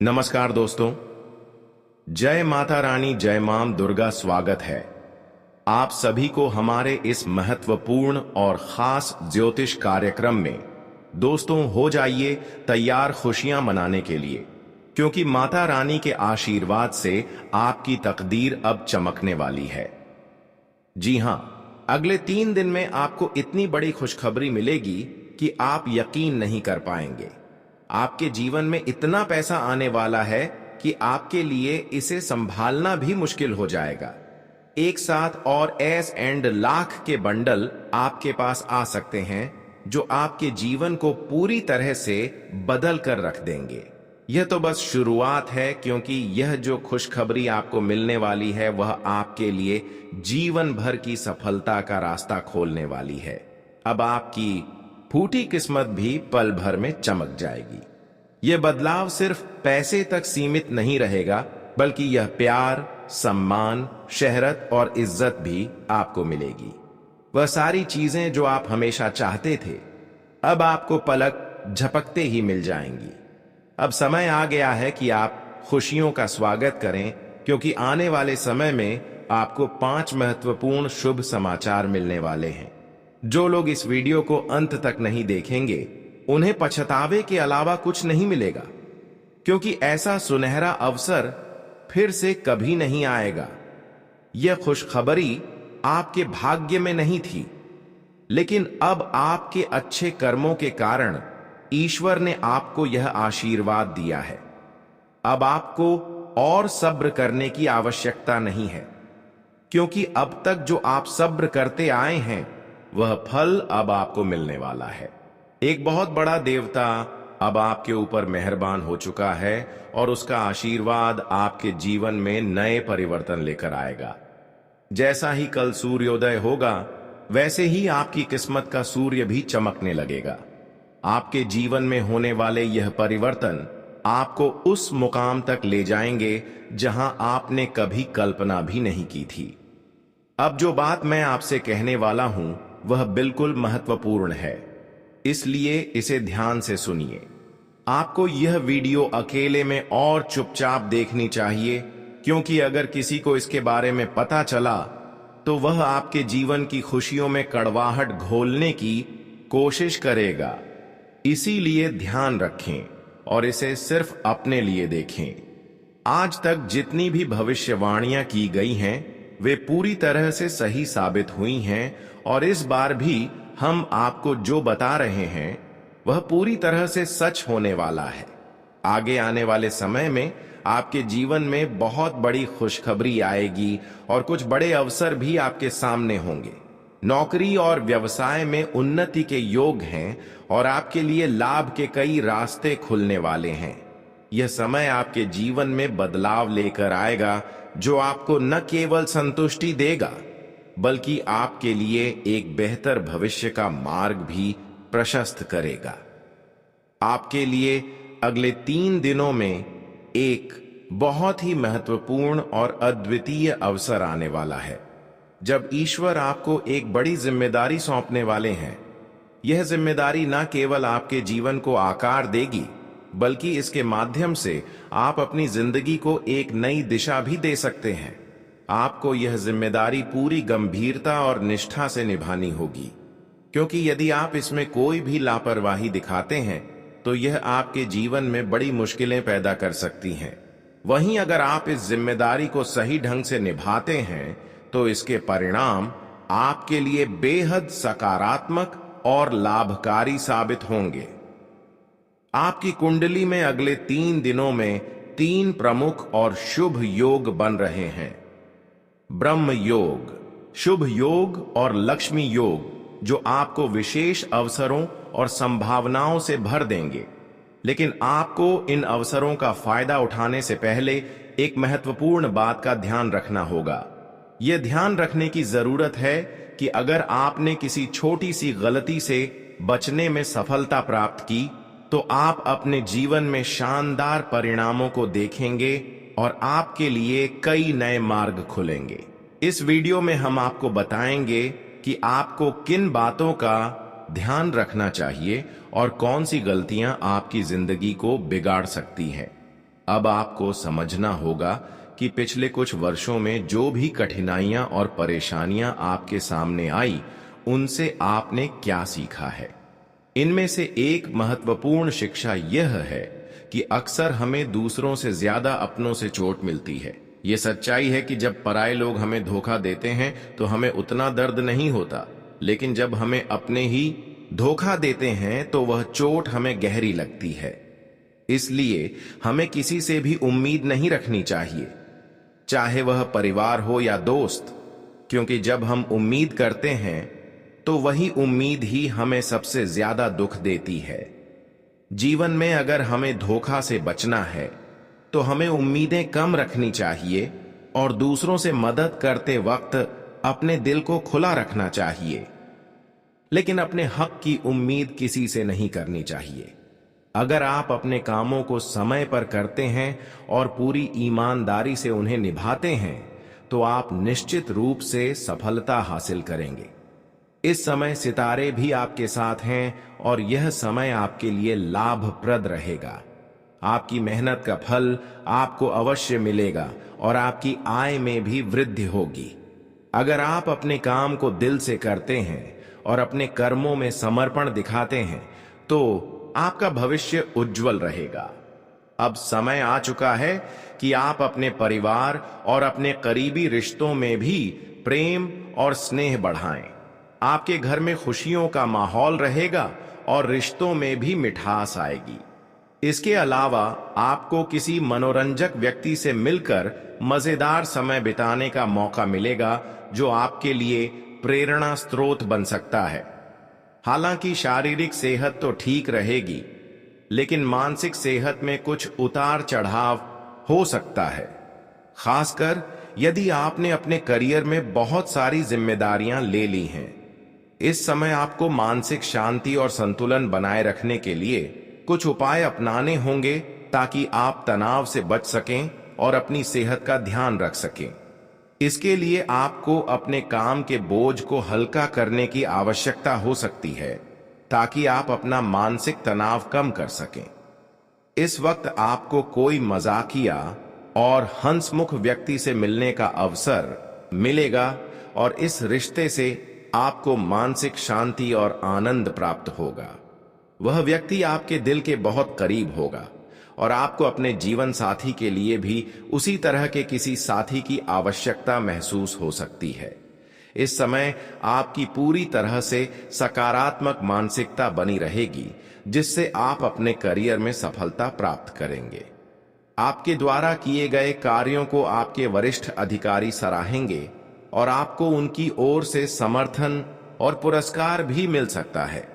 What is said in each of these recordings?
नमस्कार दोस्तों। जय माता रानी, जय मां दुर्गा। स्वागत है आप सभी को हमारे इस महत्वपूर्ण और खास ज्योतिष कार्यक्रम में। दोस्तों, हो जाइए तैयार खुशियां मनाने के लिए, क्योंकि माता रानी के आशीर्वाद से आपकी तकदीर अब चमकने वाली है। जी हां, अगले 3 दिन में आपको इतनी बड़ी खुशखबरी मिलेगी कि आप यकीन नहीं कर पाएंगे। आपके जीवन में इतना पैसा आने वाला है कि आपके लिए इसे संभालना भी मुश्किल हो जाएगा। एक साथ और एस एंड लाख के बंडल आपके पास आ सकते हैं जो आपके जीवन को पूरी तरह से बदल कर रख देंगे। यह तो बस शुरुआत है, क्योंकि यह जो खुशखबरी आपको मिलने वाली है वह आपके लिए जीवन भर की सफलता का रास्ता खोलने वाली है। अब आपकी फूटी किस्मत भी पल भर में चमक जाएगी। यह बदलाव सिर्फ पैसे तक सीमित नहीं रहेगा, बल्कि यह प्यार, सम्मान, शहरत और इज्जत भी आपको मिलेगी। वह सारी चीजें जो आप हमेशा चाहते थे, अब आपको पलक झपकते ही मिल जाएंगी। अब समय आ गया है कि आप खुशियों का स्वागत करें, क्योंकि आने वाले समय में आपको 5 महत्वपूर्ण शुभ समाचार मिलने वाले हैं। जो लोग इस वीडियो को अंत तक नहीं देखेंगे, उन्हें पछतावे के अलावा कुछ नहीं मिलेगा, क्योंकि ऐसा सुनहरा अवसर फिर से कभी नहीं आएगा। यह खुशखबरी आपके भाग्य में नहीं थी, लेकिन अब आपके अच्छे कर्मों के कारण ईश्वर ने आपको यह आशीर्वाद दिया है। अब आपको और सब्र करने की आवश्यकता नहीं है, क्योंकि अब तक जो आप सब्र करते आए हैं वह फल अब आपको मिलने वाला है। एक बहुत बड़ा देवता अब आपके ऊपर मेहरबान हो चुका है और उसका आशीर्वाद आपके जीवन में नए परिवर्तन लेकर आएगा। जैसा ही कल सूर्योदय होगा, वैसे ही आपकी किस्मत का सूर्य भी चमकने लगेगा। आपके जीवन में होने वाले यह परिवर्तन आपको उस मुकाम तक ले जाएंगे जहां आपने कभी कल्पना भी नहीं की थी। अब जो बात मैं आपसे कहने वाला हूं वह बिल्कुल महत्वपूर्ण है, इसलिए इसे ध्यान से सुनिए। आपको यह वीडियो अकेले में और चुपचाप देखनी चाहिए, क्योंकि अगर किसी को इसके बारे में पता चला तो वह आपके जीवन की खुशियों में कड़वाहट घोलने की कोशिश करेगा। इसीलिए ध्यान रखें और इसे सिर्फ अपने लिए देखें। आज तक जितनी भी भविष्यवाणियां की गई हैं, वे पूरी तरह से सही साबित हुई हैं, और इस बार भी हम आपको जो बता रहे हैं वह पूरी तरह से सच होने वाला है। आगे आने वाले समय में आपके जीवन में बहुत बड़ी खुशखबरी आएगी और कुछ बड़े अवसर भी आपके सामने होंगे। नौकरी और व्यवसाय में उन्नति के योग हैं और आपके लिए लाभ के कई रास्ते खुलने वाले हैं। यह समय आपके जीवन में बदलाव लेकर आएगा, जो आपको न केवल संतुष्टि देगा, बल्कि आपके लिए एक बेहतर भविष्य का मार्ग भी प्रशस्त करेगा। आपके लिए अगले 3 दिनों में एक बहुत ही महत्वपूर्ण और अद्वितीय अवसर आने वाला है, जब ईश्वर आपको एक बड़ी जिम्मेदारी सौंपने वाले हैं। यह जिम्मेदारी न केवल आपके जीवन को आकार देगी, बल्कि इसके माध्यम से आप अपनी जिंदगी को एक नई दिशा भी दे सकते हैं। आपको यह जिम्मेदारी पूरी गंभीरता और निष्ठा से निभानी होगी, क्योंकि यदि आप इसमें कोई भी लापरवाही दिखाते हैं तो यह आपके जीवन में बड़ी मुश्किलें पैदा कर सकती हैं। वहीं अगर आप इस जिम्मेदारी को सही ढंग से निभाते हैं तो इसके परिणाम आपके लिए बेहद सकारात्मक और लाभकारी साबित होंगे। आपकी कुंडली में अगले 3 दिनों में 3 प्रमुख और शुभ योग बन रहे हैं। ब्रह्म योग, शुभ योग और लक्ष्मी योग, जो आपको विशेष अवसरों और संभावनाओं से भर देंगे। लेकिन आपको इन अवसरों का फायदा उठाने से पहले एक महत्वपूर्ण बात का ध्यान रखना होगा। यह ध्यान रखने की जरूरत है कि अगर आपने किसी छोटी सी गलती से बचने में सफलता प्राप्त की, तो आप अपने जीवन में शानदार परिणामों को देखेंगे और आपके लिए कई नए मार्ग खुलेंगे। इस वीडियो में हम आपको बताएंगे कि आपको किन बातों का ध्यान रखना चाहिए और कौन सी गलतियां आपकी जिंदगी को बिगाड़ सकती हैं। अब आपको समझना होगा कि पिछले कुछ वर्षों में जो भी कठिनाइयां और परेशानियां आपके सामने आई, उनसे आपने क्या सीखा है। इनमें से एक महत्वपूर्ण शिक्षा यह है कि अक्सर हमें दूसरों से ज्यादा अपनों से चोट मिलती है। ये सच्चाई है कि जब पराये लोग हमें धोखा देते हैं तो हमें उतना दर्द नहीं होता, लेकिन जब हमें अपने ही धोखा देते हैं तो वह चोट हमें गहरी लगती है। इसलिए हमें किसी से भी उम्मीद नहीं रखनी चाहिए, चाहे वह परिवार हो या दोस्त, क्योंकि जब हम उम्मीद करते हैं तो वही उम्मीद ही हमें सबसे ज्यादा दुख देती है। जीवन में अगर हमें धोखा से बचना है तो हमें उम्मीदें कम रखनी चाहिए और दूसरों से मदद करते वक्त अपने दिल को खुला रखना चाहिए, लेकिन अपने हक की उम्मीद किसी से नहीं करनी चाहिए। अगर आप अपने कामों को समय पर करते हैं और पूरी ईमानदारी से उन्हें निभाते हैं तो आप निश्चित रूप से सफलता हासिल करेंगे। इस समय सितारे भी आपके साथ हैं और यह समय आपके लिए लाभप्रद रहेगा। आपकी मेहनत का फल आपको अवश्य मिलेगा और आपकी आय में भी वृद्धि होगी। अगर आप अपने काम को दिल से करते हैं और अपने कर्मों में समर्पण दिखाते हैं तो आपका भविष्य उज्जवल रहेगा। अब समय आ चुका है कि आप अपने परिवार और अपने करीबी रिश्तों में भी प्रेम और स्नेह बढ़ाएं। आपके घर में खुशियों का माहौल रहेगा और रिश्तों में भी मिठास आएगी। इसके अलावा आपको किसी मनोरंजक व्यक्ति से मिलकर मजेदार समय बिताने का मौका मिलेगा, जो आपके लिए प्रेरणा स्रोत बन सकता है। हालांकि शारीरिक सेहत तो ठीक रहेगी, लेकिन मानसिक सेहत में कुछ उतार चढ़ाव हो सकता है, खासकर यदि आपने अपने करियर में बहुत सारी जिम्मेदारियां ले ली हैं। इस समय आपको मानसिक शांति और संतुलन बनाए रखने के लिए कुछ उपाय अपनाने होंगे ताकि आप तनाव से बच सकें और अपनी सेहत का ध्यान रख सकें। इसके लिए आपको अपने काम के बोझ को हल्का करने की आवश्यकता हो सकती है ताकि आप अपना मानसिक तनाव कम कर सकें। इस वक्त आपको कोई मजाकिया और हंसमुख व्यक्ति से मिलने का अवसर मिलेगा और इस रिश्ते से आपको मानसिक शांति और आनंद प्राप्त होगा। वह व्यक्ति आपके दिल के बहुत करीब होगा और आपको अपने जीवन साथी के लिए भी उसी तरह के किसी साथी की आवश्यकता महसूस हो सकती है। इस समय आपकी पूरी तरह से सकारात्मक मानसिकता बनी रहेगी, जिससे आप अपने करियर में सफलता प्राप्त करेंगे। आपके द्वारा किए गए कार्यों को आपके वरिष्ठ अधिकारी सराहेंगे और आपको उनकी ओर से समर्थन और पुरस्कार भी मिल सकता है।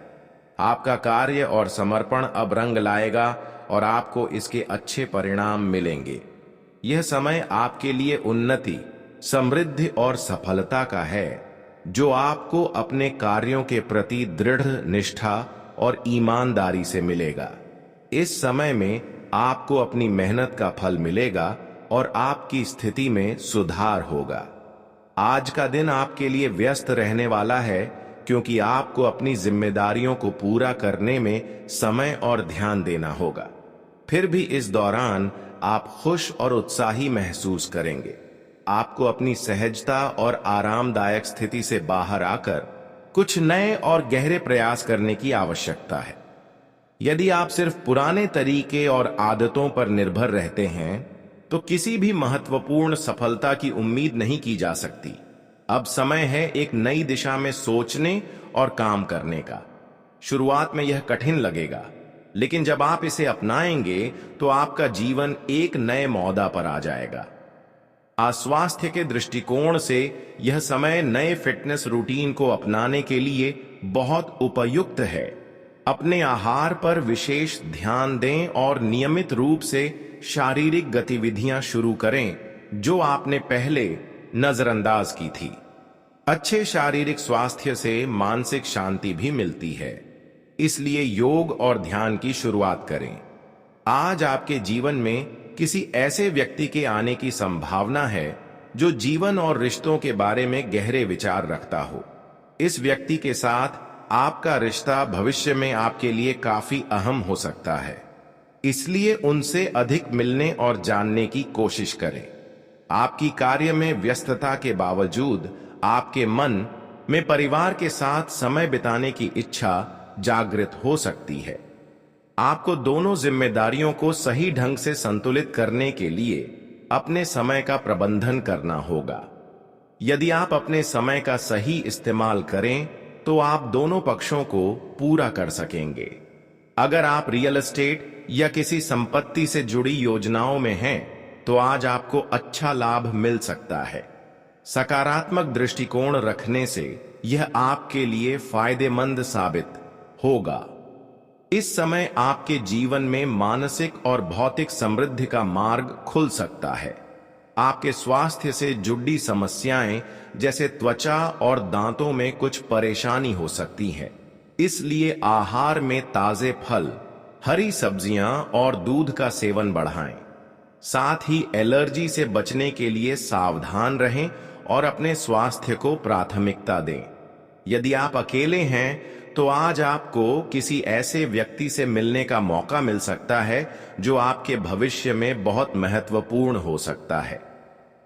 आपका कार्य और समर्पण अब रंग लाएगा और आपको इसके अच्छे परिणाम मिलेंगे। यह समय आपके लिए उन्नति, समृद्धि और सफलता का है, जो आपको अपने कार्यों के प्रति दृढ़ निष्ठा और ईमानदारी से मिलेगा। इस समय में आपको अपनी मेहनत का फल मिलेगा और आपकी स्थिति में सुधार होगा। आज का दिन आपके लिए व्यस्त रहने वाला है, क्योंकि आपको अपनी जिम्मेदारियों को पूरा करने में समय और ध्यान देना होगा। फिर भी इस दौरान आप खुश और उत्साही महसूस करेंगे। आपको अपनी सहजता और आरामदायक स्थिति से बाहर आकर कुछ नए और गहरे प्रयास करने की आवश्यकता है। यदि आप सिर्फ पुराने तरीके और आदतों पर निर्भर रहते हैं तो किसी भी महत्वपूर्ण सफलता की उम्मीद नहीं की जा सकती। अब समय है एक नई दिशा में सोचने और काम करने का। शुरुआत में यह कठिन लगेगा, लेकिन जब आप इसे अपनाएंगे तो आपका जीवन एक नए मौदा पर आ जाएगा। स्वास्थ्य के दृष्टिकोण से यह समय नए फिटनेस रूटीन को अपनाने के लिए बहुत उपयुक्त है। अपने आहार पर विशेष ध्यान दें और नियमित रूप से शारीरिक गतिविधियां शुरू करें जो आपने पहले नजरअंदाज की थी। अच्छे शारीरिक स्वास्थ्य से मानसिक शांति भी मिलती है, इसलिए योग और ध्यान की शुरुआत करें। आज आपके जीवन में किसी ऐसे व्यक्ति के आने की संभावना है जो जीवन और रिश्तों के बारे में गहरे विचार रखता हो। इस व्यक्ति के साथ आपका रिश्ता भविष्य में आपके लिए काफी अहम हो सकता है। इसलिए उनसे अधिक मिलने और जानने की कोशिश करें। आपकी कार्य में व्यस्तता के बावजूद आपके मन में परिवार के साथ समय बिताने की इच्छा जागृत हो सकती है। आपको दोनों जिम्मेदारियों को सही ढंग से संतुलित करने के लिए अपने समय का प्रबंधन करना होगा। यदि आप अपने समय का सही इस्तेमाल करें तो आप दोनों पक्षों को पूरा कर सकेंगे। अगर आप रियल एस्टेट या किसी संपत्ति से जुड़ी योजनाओं में हैं तो आज आपको अच्छा लाभ मिल सकता है। सकारात्मक दृष्टिकोण रखने से यह आपके लिए फायदेमंद साबित होगा। इस समय आपके जीवन में मानसिक और भौतिक समृद्धि का मार्ग खुल सकता है। आपके स्वास्थ्य से जुड़ी समस्याएं जैसे त्वचा और दांतों में कुछ परेशानी हो सकती है, इसलिए आहार में ताजे फल, हरी सब्जियां और दूध का सेवन बढ़ाएं। साथ ही एलर्जी से बचने के लिए सावधान रहें और अपने स्वास्थ्य को प्राथमिकता दें। यदि आप अकेले हैं तो आज आपको किसी ऐसे व्यक्ति से मिलने का मौका मिल सकता है जो आपके भविष्य में बहुत महत्वपूर्ण हो सकता है।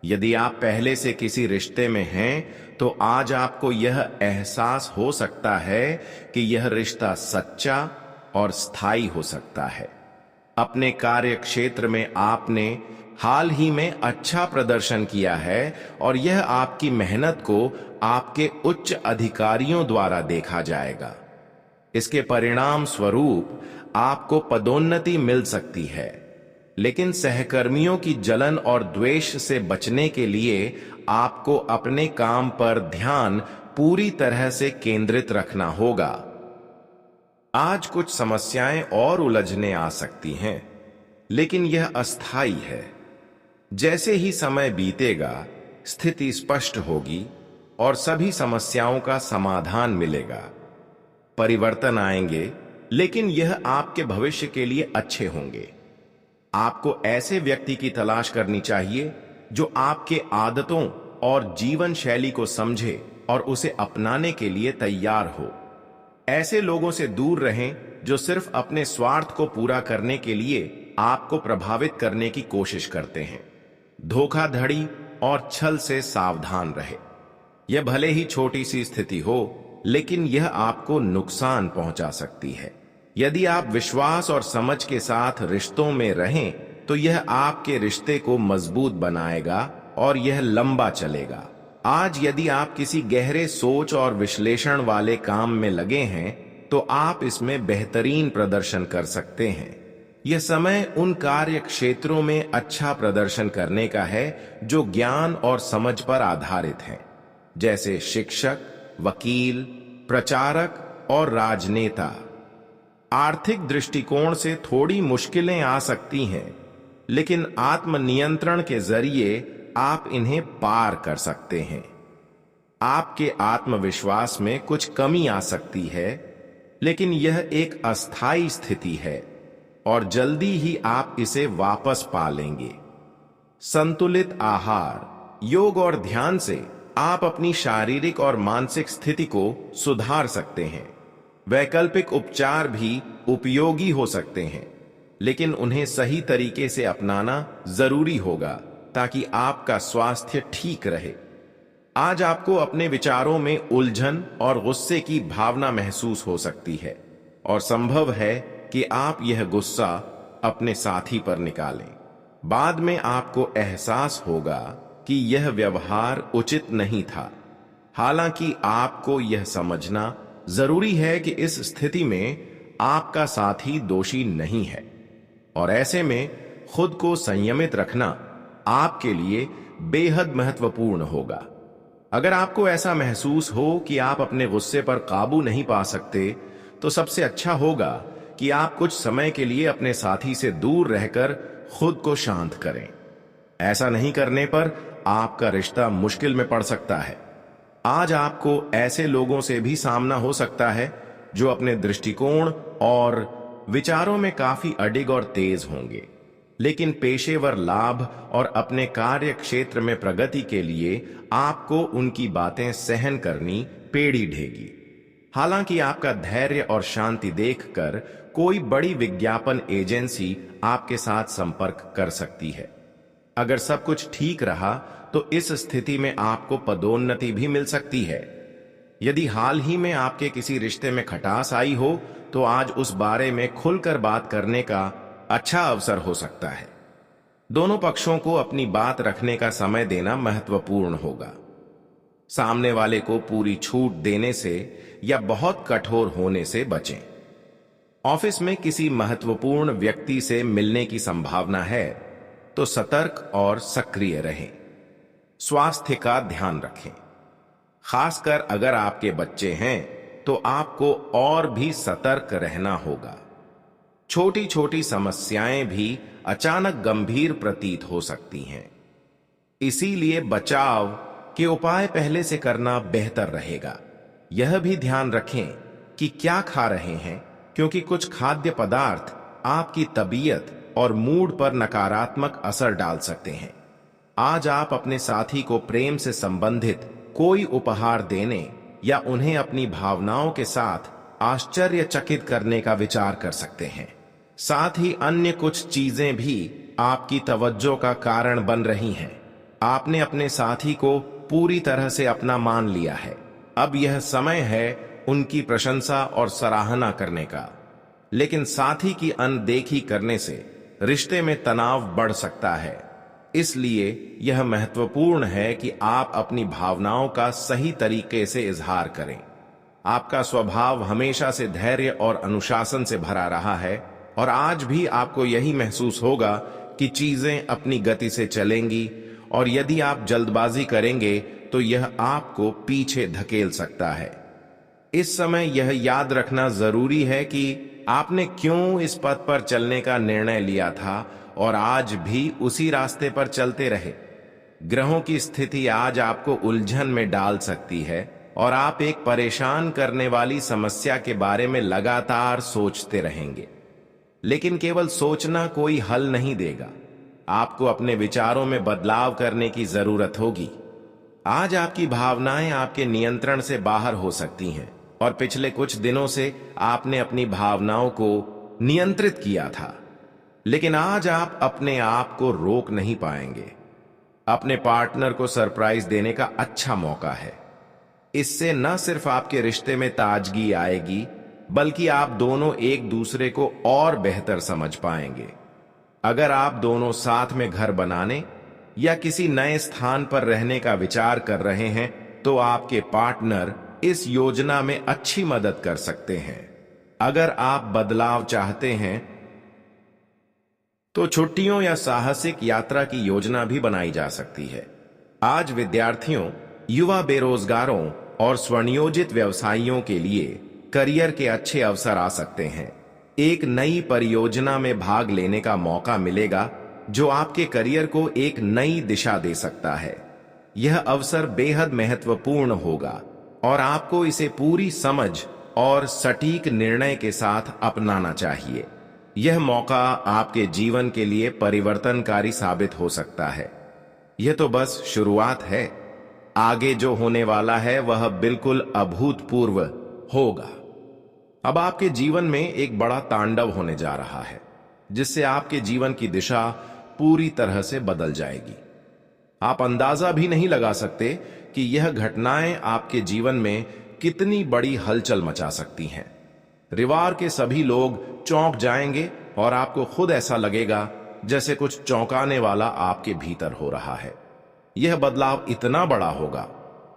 यदि आप पहले से किसी रिश्ते में हैं तो आज आपको यह एहसास हो सकता है कि यह रिश्ता सच्चा और स्थायी हो सकता है। अपने कार्य क्षेत्र में आपने हाल ही में अच्छा प्रदर्शन किया है और यह आपकी मेहनत को आपके उच्च अधिकारियों द्वारा देखा जाएगा। इसके परिणाम स्वरूप आपको पदोन्नति मिल सकती है, लेकिन सहकर्मियों की जलन और द्वेष से बचने के लिए आपको अपने काम पर ध्यान पूरी तरह से केंद्रित रखना होगा। आज कुछ समस्याएं और उलझने आ सकती हैं, लेकिन यह अस्थायी है। जैसे ही समय बीतेगा, स्थिति स्पष्ट होगी और सभी समस्याओं का समाधान मिलेगा। परिवर्तन आएंगे, लेकिन यह आपके भविष्य के लिए अच्छे होंगे। आपको ऐसे व्यक्ति की तलाश करनी चाहिए जो आपके आदतों और जीवन शैली को समझे और उसे अपनाने के लिए तैयार हो। ऐसे लोगों से दूर रहें जो सिर्फ अपने स्वार्थ को पूरा करने के लिए आपको प्रभावित करने की कोशिश करते हैं। धोखाधड़ी और छल से सावधान रहे। यह भले ही छोटी सी स्थिति हो, लेकिन यह आपको नुकसान पहुंचा सकती है। यदि आप विश्वास और समझ के साथ रिश्तों में रहें तो यह आपके रिश्ते को मजबूत बनाएगा और यह लंबा चलेगा। आज यदि आप किसी गहरे सोच और विश्लेषण वाले काम में लगे हैं तो आप इसमें बेहतरीन प्रदर्शन कर सकते हैं। यह समय उन कार्य क्षेत्रों में अच्छा प्रदर्शन करने का है जो ज्ञान और समझ पर आधारित हैं, जैसे शिक्षक, वकील, प्रचारक और राजनेता। आर्थिक दृष्टिकोण से थोड़ी मुश्किलें आ सकती हैं, लेकिन आत्मनियंत्रण के जरिए आप इन्हें पार कर सकते हैं। आपके आत्मविश्वास में कुछ कमी आ सकती है, लेकिन यह एक अस्थायी स्थिति है और जल्दी ही आप इसे वापस पा लेंगे। संतुलित आहार, योग और ध्यान से आप अपनी शारीरिक और मानसिक स्थिति को सुधार सकते हैं। वैकल्पिक उपचार भी उपयोगी हो सकते हैं, लेकिन उन्हें सही तरीके से अपनाना जरूरी होगा ताकि आपका स्वास्थ्य ठीक रहे। आज आपको अपने विचारों में उलझन और गुस्से की भावना महसूस हो सकती है और संभव है कि आप यह गुस्सा अपने साथी पर निकालें। बाद में आपको एहसास होगा कि यह व्यवहार उचित नहीं था। हालांकि आपको यह समझना जरूरी है कि इस स्थिति में आपका साथी दोषी नहीं है और ऐसे में खुद को संयमित रखना आपके लिए बेहद महत्वपूर्ण होगा। अगर आपको ऐसा महसूस हो कि आप अपने गुस्से पर काबू नहीं पा सकते, तो सबसे अच्छा होगा कि आप कुछ समय के लिए अपने साथी से दूर रहकर खुद को शांत करें। ऐसा नहीं करने पर आपका रिश्ता मुश्किल में पड़ सकता है। आज आपको ऐसे लोगों से भी सामना हो सकता है जो अपने दृष्टिकोण और विचारों में काफी अडिग और तेज होंगे, लेकिन पेशेवर लाभ और अपने कार्य क्षेत्र में प्रगति के लिए आपको उनकी बातें सहन करनी पेड़ी ढेगी। हालांकि आपका धैर्य और शांति देखकर कोई बड़ी विज्ञापन एजेंसी आपके साथ संपर्क कर सकती है। अगर सब कुछ ठीक रहा तो इस स्थिति में आपको पदोन्नति भी मिल सकती है। यदि हाल ही में आपके किसी रिश्ते में खटास आई हो तो आज उस बारे में खुलकर बात करने का अच्छा अवसर हो सकता है। दोनों पक्षों को अपनी बात रखने का समय देना महत्वपूर्ण होगा। सामने वाले को पूरी छूट देने से या बहुत कठोर होने से बचें। ऑफिस में किसी महत्वपूर्ण व्यक्ति से मिलने की संभावना है तो सतर्क और सक्रिय रहें। स्वास्थ्य का ध्यान रखें। खासकर अगर आपके बच्चे हैं तो आपको और भी सतर्क रहना होगा। छोटी छोटी समस्याएं भी अचानक गंभीर प्रतीत हो सकती हैं। इसीलिए बचाव के उपाय पहले से करना बेहतर रहेगा। यह भी ध्यान रखें कि क्या खा रहे हैं, क्योंकि कुछ खाद्य पदार्थ आपकी तबीयत और मूड पर नकारात्मक असर डाल सकते हैं। आज आप अपने साथी को प्रेम से संबंधित कोई उपहार देने या उन्हें अपनी भावनाओं के साथ आश्चर्यचकित करने का विचार कर सकते हैं। साथ ही अन्य कुछ चीजें भी आपकी तवज्जो का कारण बन रही हैं। आपने अपने साथी को पूरी तरह से अपना मान लिया है। अब यह समय है उनकी प्रशंसा और सराहना करने का। लेकिन साथी की अनदेखी करने से रिश्ते में तनाव बढ़ सकता है। इसलिए यह महत्वपूर्ण है कि आप अपनी भावनाओं का सही तरीके से इजहार करें। आपका स्वभाव हमेशा से धैर्य और अनुशासन से भरा रहा है और आज भी आपको यही महसूस होगा कि चीजें अपनी गति से चलेंगी, और यदि आप जल्दबाजी करेंगे तो यह आपको पीछे धकेल सकता है। इस समय यह याद रखना जरूरी है कि आपने क्यों इस पथ पर चलने का निर्णय लिया था और आज भी उसी रास्ते पर चलते रहे। ग्रहों की स्थिति आज आपको उलझन में डाल सकती है और आप एक परेशान करने वाली समस्या के बारे में लगातार सोचते रहेंगे। लेकिन केवल सोचना कोई हल नहीं देगा। आपको अपने विचारों में बदलाव करने की जरूरत होगी। आज आपकी भावनाएं आपके नियंत्रण से बाहर हो सकती हैं और पिछले कुछ दिनों से आपने अपनी भावनाओं को नियंत्रित किया था, लेकिन आज आप अपने आप को रोक नहीं पाएंगे। अपने पार्टनर को सरप्राइज देने का अच्छा मौका है। इससे न सिर्फ आपके रिश्ते में ताजगी आएगी, बल्कि आप दोनों एक दूसरे को और बेहतर समझ पाएंगे। अगर आप दोनों साथ में घर बनाने या किसी नए स्थान पर रहने का विचार कर रहे हैं तो आपके पार्टनर इस योजना में अच्छी मदद कर सकते हैं। अगर आप बदलाव चाहते हैं तो छुट्टियों या साहसिक यात्रा की योजना भी बनाई जा सकती है। आज विद्यार्थियों, युवा बेरोजगारों और स्वनियोजित व्यवसायियों के लिए करियर के अच्छे अवसर आ सकते हैं। एक नई परियोजना में भाग लेने का मौका मिलेगा जो आपके करियर को एक नई दिशा दे सकता है। यह अवसर बेहद महत्वपूर्ण होगा और आपको इसे पूरी समझ और सटीक निर्णय के साथ अपनाना चाहिए। यह मौका आपके जीवन के लिए परिवर्तनकारी साबित हो सकता है। यह तो बस शुरुआत है। आगे जो होने वाला है वह बिल्कुल अभूतपूर्व होगा। अब आपके जीवन में एक बड़ा तांडव होने जा रहा है, जिससे आपके जीवन की दिशा पूरी तरह से बदल जाएगी। आप अंदाजा भी नहीं लगा सकते कि यह घटनाएं आपके जीवन में कितनी बड़ी हलचल मचा सकती हैं। परिवार के सभी लोग चौंक जाएंगे और आपको खुद ऐसा लगेगा जैसे कुछ चौंकाने वाला आपके भीतर हो रहा है। यह बदलाव इतना बड़ा होगा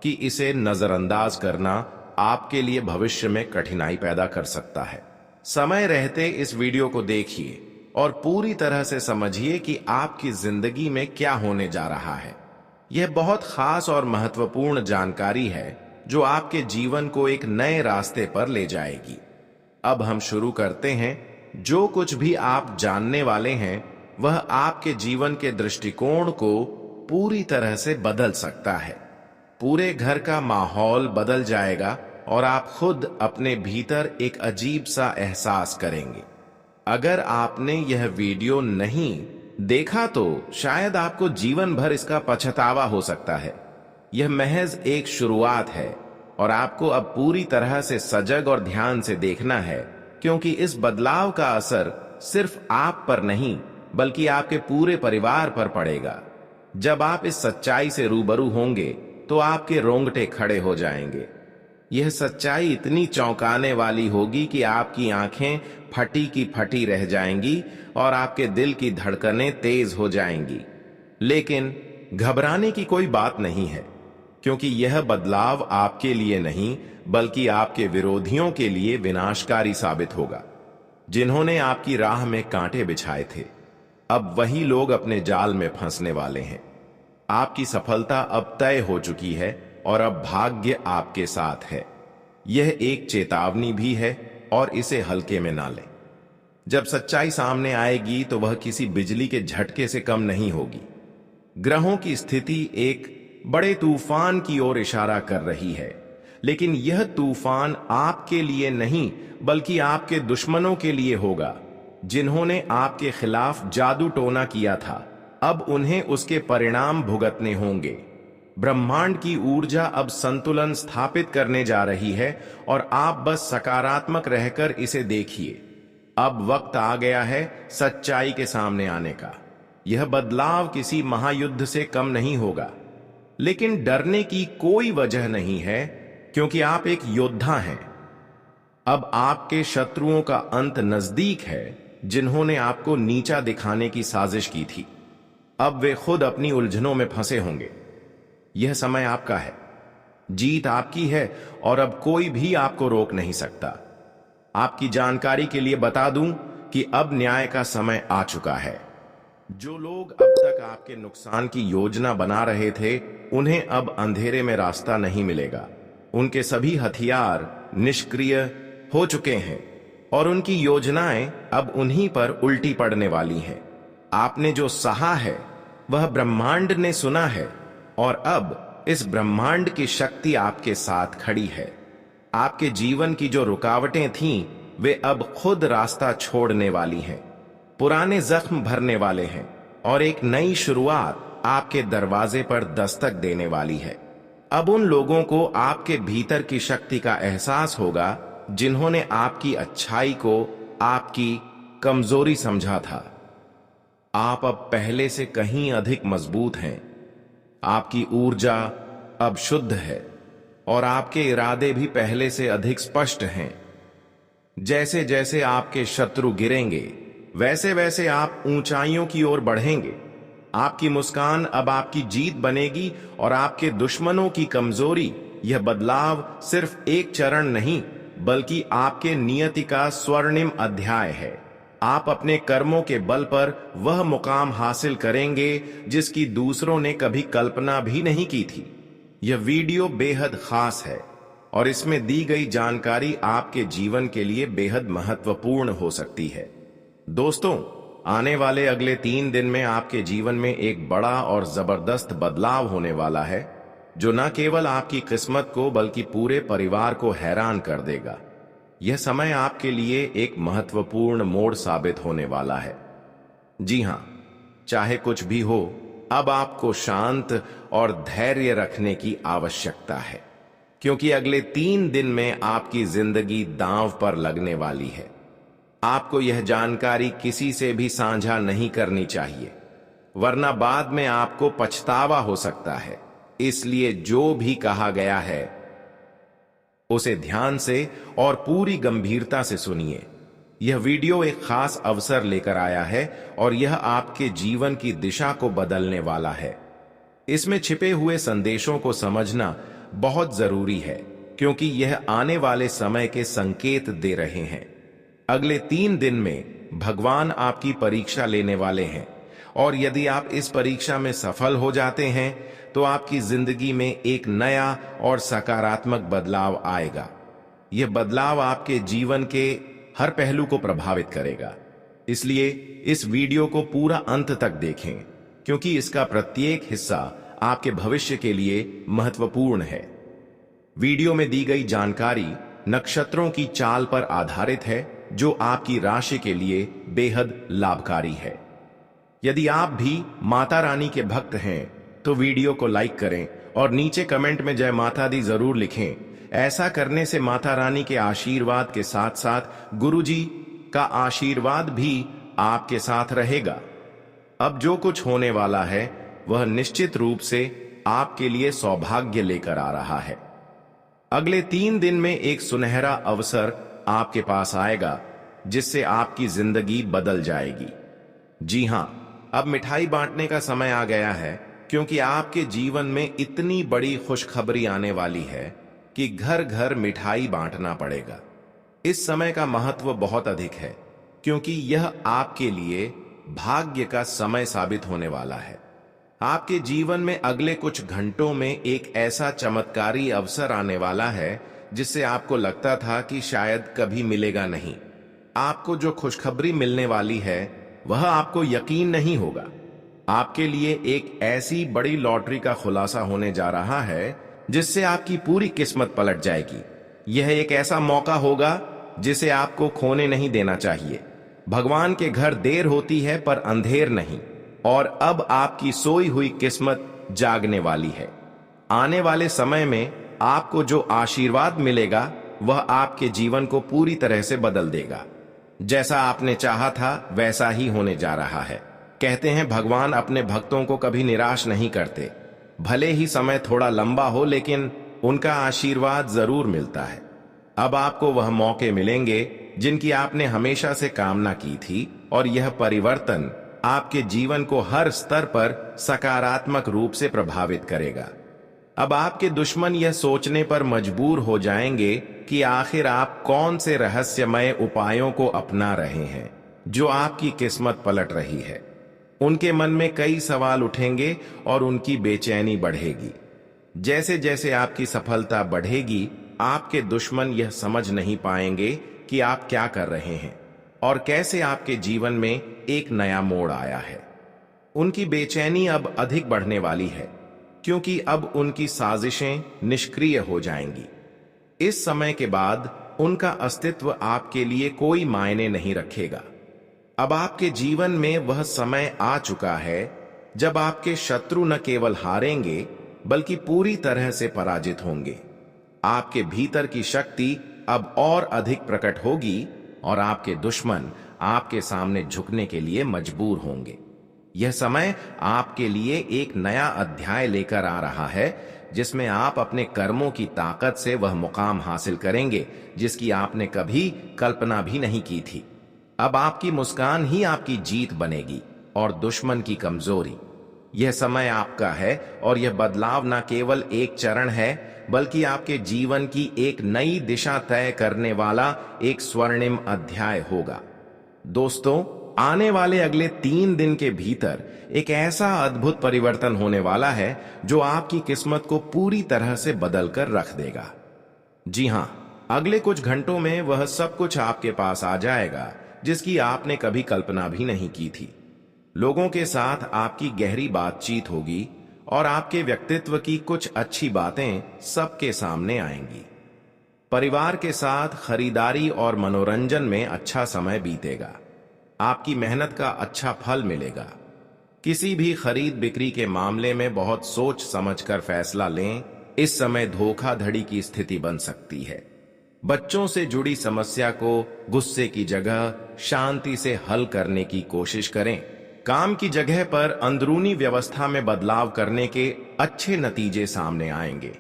कि इसे नजरअंदाज करना आपके लिए भविष्य में कठिनाई पैदा कर सकता है। समय रहते इस वीडियो को देखिए और पूरी तरह से समझिए कि आपकी जिंदगी में क्या होने जा रहा है। यह बहुत खास और महत्वपूर्ण जानकारी है जो आपके जीवन को एक नए रास्ते पर ले जाएगी। अब हम शुरू करते हैं। जो कुछ भी आप जानने वाले हैं वह आपके जीवन के दृष्टिकोण को पूरी तरह से बदल सकता है। पूरे घर का माहौल बदल जाएगा और आप खुद अपने भीतर एक अजीब सा एहसास करेंगे। अगर आपने यह वीडियो नहीं देखा तो शायद आपको जीवन भर इसका पछतावा हो सकता है। यह महज एक शुरुआत है और आपको अब पूरी तरह से सजग और ध्यान से देखना है क्योंकि इस बदलाव का असर सिर्फ आप पर नहीं बल्कि आपके पूरे परिवार पर पड़ेगा। जब आप इस सच्चाई से रूबरू होंगे तो आपके रोंगटे खड़े हो जाएंगे। यह सच्चाई इतनी चौंकाने वाली होगी कि आपकी आंखें फटी की फटी रह जाएंगी और आपके दिल की धड़कनें तेज हो जाएंगी। लेकिन घबराने की कोई बात नहीं है, क्योंकि यह बदलाव आपके लिए नहीं बल्कि आपके विरोधियों के लिए विनाशकारी साबित होगा। जिन्होंने आपकी राह में कांटे बिछाए थे, अब वही लोग अपने जाल में फंसने वाले हैं। आपकी सफलता अब तय हो चुकी है और अब भाग्य आपके साथ है। यह एक चेतावनी भी है और इसे हल्के में ना लें। जब सच्चाई सामने आएगी तो वह किसी बिजली के झटके से कम नहीं होगी। ग्रहों की स्थिति एक बड़े तूफान की ओर इशारा कर रही है, लेकिन यह तूफान आपके लिए नहीं बल्कि आपके दुश्मनों के लिए होगा। जिन्होंने आपके खिलाफ जादू टोना किया था, अब उन्हें उसके परिणाम भुगतने होंगे। ब्रह्मांड की ऊर्जा अब संतुलन स्थापित करने जा रही है और आप बस सकारात्मक रहकर इसे देखिए। अब वक्त आ गया है सच्चाई के सामने आने का। यह बदलाव किसी महायुद्ध से कम नहीं होगा, लेकिन डरने की कोई वजह नहीं है, क्योंकि आप एक योद्धा हैं। अब आपके शत्रुओं का अंत नजदीक है, जिन्होंने आपको नीचा दिखाने की साजिश की थी। अब वे खुद अपनी उलझनों में फंसे होंगे। यह समय आपका है, जीत आपकी है और अब कोई भी आपको रोक नहीं सकता। आपकी जानकारी के लिए बता दूं कि अब न्याय का समय आ चुका है। जो लोग अब तक आपके नुकसान की योजना बना रहे थे, उन्हें अब अंधेरे में रास्ता नहीं मिलेगा। उनके सभी हथियार निष्क्रिय हो चुके हैं और उनकी योजनाएं अब उन्हीं पर उल्टी पड़ने वाली हैं। आपने जो सहा है वह ब्रह्मांड ने सुना है और अब इस ब्रह्मांड की शक्ति आपके साथ खड़ी है। आपके जीवन की जो रुकावटें थीं, वे अब खुद रास्ता छोड़ने वाली हैं। पुराने जख्म भरने वाले हैं और एक नई शुरुआत आपके दरवाजे पर दस्तक देने वाली है। अब उन लोगों को आपके भीतर की शक्ति का एहसास होगा जिन्होंने आपकी अच्छाई को आपकी कमजोरी समझा था। आप अब पहले से कहीं अधिक मजबूत हैं। आपकी ऊर्जा अब शुद्ध है और आपके इरादे भी पहले से अधिक स्पष्ट हैं। जैसे जैसे आपके शत्रु गिरेंगे, वैसे वैसे आप ऊंचाइयों की ओर बढ़ेंगे। आपकी मुस्कान अब आपकी जीत बनेगी और आपके दुश्मनों की कमजोरी। यह बदलाव सिर्फ एक चरण नहीं बल्कि आपके नियति का स्वर्णिम अध्याय है। आप अपने कर्मों के बल पर वह मुकाम हासिल करेंगे जिसकी दूसरों ने कभी कल्पना भी नहीं की थी। यह वीडियो बेहद खास है और इसमें दी गई जानकारी आपके जीवन के लिए बेहद महत्वपूर्ण हो सकती है। दोस्तों, आने वाले अगले 3 दिन में आपके जीवन में एक बड़ा और जबरदस्त बदलाव होने वाला है, जो न केवल आपकी किस्मत को बल्कि पूरे परिवार को हैरान कर देगा। यह समय आपके लिए एक महत्वपूर्ण मोड़ साबित होने वाला है। जी हां, चाहे कुछ भी हो, अब आपको शांत और धैर्य रखने की आवश्यकता है, क्योंकि अगले 3 दिन में आपकी जिंदगी दांव पर लगने वाली है। आपको यह जानकारी किसी से भी साझा नहीं करनी चाहिए, वरना बाद में आपको पछतावा हो सकता है। इसलिए जो भी कहा गया है उसे ध्यान से और पूरी गंभीरता से सुनिए। यह वीडियो एक खास अवसर लेकर आया है और यह आपके जीवन की दिशा को बदलने वाला है। इसमें छिपे हुए संदेशों को समझना बहुत जरूरी है, क्योंकि यह आने वाले समय के संकेत दे रहे हैं। अगले 3 दिन में भगवान आपकी परीक्षा लेने वाले हैं और यदि आप इस परीक्षा में सफल हो जाते हैं तो आपकी जिंदगी में एक नया और सकारात्मक बदलाव आएगा। यह बदलाव आपके जीवन के हर पहलू को प्रभावित करेगा। इसलिए इस वीडियो को पूरा अंत तक देखें, क्योंकि इसका प्रत्येक हिस्सा आपके भविष्य के लिए महत्वपूर्ण है। वीडियो में दी गई जानकारी नक्षत्रों की चाल पर आधारित है, जो आपकी राशि के लिए बेहद लाभकारी है। यदि आप भी माता रानी के भक्त हैं तो वीडियो को लाइक करें और नीचे कमेंट में जय माता दी जरूर लिखें। ऐसा करने से माता रानी के आशीर्वाद के साथ साथ गुरुजी का आशीर्वाद भी आपके साथ रहेगा। अब जो कुछ होने वाला है वह निश्चित रूप से आपके लिए सौभाग्य लेकर आ रहा है। अगले 3 दिन में एक सुनहरा अवसर आपके पास आएगा जिससे आपकी जिंदगी बदल जाएगी। जी हां, अब मिठाई बांटने का समय आ गया है, क्योंकि आपके जीवन में इतनी बड़ी खुशखबरी आने वाली है कि घर घर मिठाई बांटना पड़ेगा। इस समय का महत्व बहुत अधिक है, क्योंकि यह आपके लिए भाग्य का समय साबित होने वाला है। आपके जीवन में अगले कुछ घंटों में एक ऐसा चमत्कारी अवसर आने वाला है जिससे आपको लगता था कि शायद कभी मिलेगा नहीं। आपको जो खुशखबरी मिलने वाली है वह आपको यकीन नहीं होगा। आपके लिए एक ऐसी बड़ी लॉटरी का खुलासा होने जा रहा है जिससे आपकी पूरी किस्मत पलट जाएगी। यह एक ऐसा मौका होगा जिसे आपको खोने नहीं देना चाहिए। भगवान के घर देर होती है पर अंधेर नहीं, और अब आपकी सोई हुई किस्मत जागने वाली है। आने वाले समय में आपको जो आशीर्वाद मिलेगा वह आपके जीवन को पूरी तरह से बदल देगा। जैसा आपने चाहा था वैसा ही होने जा रहा है। कहते हैं भगवान अपने भक्तों को कभी निराश नहीं करते। भले ही समय थोड़ा लंबा हो, लेकिन उनका आशीर्वाद जरूर मिलता है। अब आपको वह मौके मिलेंगे जिनकी आपने हमेशा से कामना की थी, और यह परिवर्तन आपके जीवन को हर स्तर पर सकारात्मक रूप से प्रभावित करेगा। अब आपके दुश्मन यह सोचने पर मजबूर हो जाएंगे कि आखिर आप कौन से रहस्यमय उपायों को अपना रहे हैं जो आपकी किस्मत पलट रही है। उनके मन में कई सवाल उठेंगे और उनकी बेचैनी बढ़ेगी। जैसे जैसे आपकी सफलता बढ़ेगी, आपके दुश्मन यह समझ नहीं पाएंगे कि आप क्या कर रहे हैं और कैसे आपके जीवन में एक नया मोड़ आया है। उनकी बेचैनी अब अधिक बढ़ने वाली है, क्योंकि अब उनकी साजिशें निष्क्रिय हो जाएंगी। इस समय के बाद उनका अस्तित्व आपके लिए कोई मायने नहीं रखेगा। अब आपके जीवन में वह समय आ चुका है जब आपके शत्रु न केवल हारेंगे बल्कि पूरी तरह से पराजित होंगे। आपके भीतर की शक्ति अब और अधिक प्रकट होगी और आपके दुश्मन आपके सामने झुकने के लिए मजबूर होंगे। यह समय आपके लिए एक नया अध्याय लेकर आ रहा है, जिसमें आप अपने कर्मों की ताकत से वह मुकाम हासिल करेंगे जिसकी आपने कभी कल्पना भी नहीं की थी। अब आपकी मुस्कान ही आपकी जीत बनेगी और दुश्मन की कमजोरी। यह समय आपका है, और यह बदलाव न केवल एक चरण है बल्कि आपके जीवन की एक नई दिशा तय करने वाला एक स्वर्णिम अध्याय होगा। दोस्तों, आने वाले अगले 3 दिन के भीतर एक ऐसा अद्भुत परिवर्तन होने वाला है जो आपकी किस्मत को पूरी तरह से बदल कर रख देगा। जी हां, अगले कुछ घंटों में वह सब कुछ आपके पास आ जाएगा जिसकी आपने कभी कल्पना भी नहीं की थी। लोगों के साथ आपकी गहरी बातचीत होगी और आपके व्यक्तित्व की कुछ अच्छी बातें सबके सामने आएंगी। परिवार के साथ खरीदारी और मनोरंजन में अच्छा समय बीतेगा। आपकी मेहनत का अच्छा फल मिलेगा। किसी भी खरीद बिक्री के मामले में बहुत सोच समझकर फैसला लें। इस समय धोखाधड़ी की स्थिति बन सकती है। बच्चों से जुड़ी समस्या को गुस्से की जगह शांति से हल करने की कोशिश करें। काम की जगह पर अंदरूनी व्यवस्था में बदलाव करने के अच्छे नतीजे सामने आएंगे।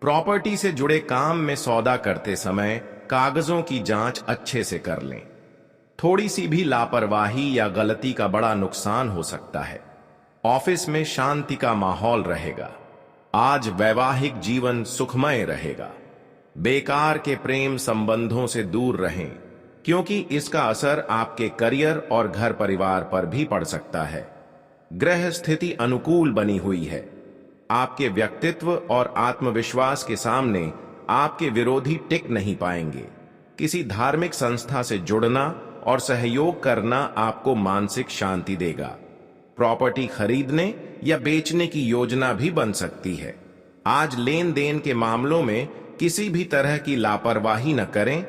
प्रॉपर्टी से जुड़े काम में सौदा करते समय कागजों की जांच अच्छे से कर लें। थोड़ी सी भी लापरवाही या गलती का बड़ा नुकसान हो सकता है। ऑफिस में शांति का माहौल रहेगा। आज वैवाहिक जीवन सुखमय रहेगा। बेकार के प्रेम संबंधों से दूर रहें, क्योंकि इसका असर आपके करियर और घर परिवार पर भी पड़ सकता है। ग्रह स्थिति अनुकूल बनी हुई है। आपके व्यक्तित्व और आत्मविश्वास के सामने आपके विरोधी टिक नहीं पाएंगे। किसी धार्मिक संस्था से जुड़ना और सहयोग करना आपको मानसिक शांति देगा। प्रॉपर्टी खरीदने या बेचने की योजना भी बन सकती है। आज लेन देन के मामलों में किसी भी तरह की लापरवाही न करें।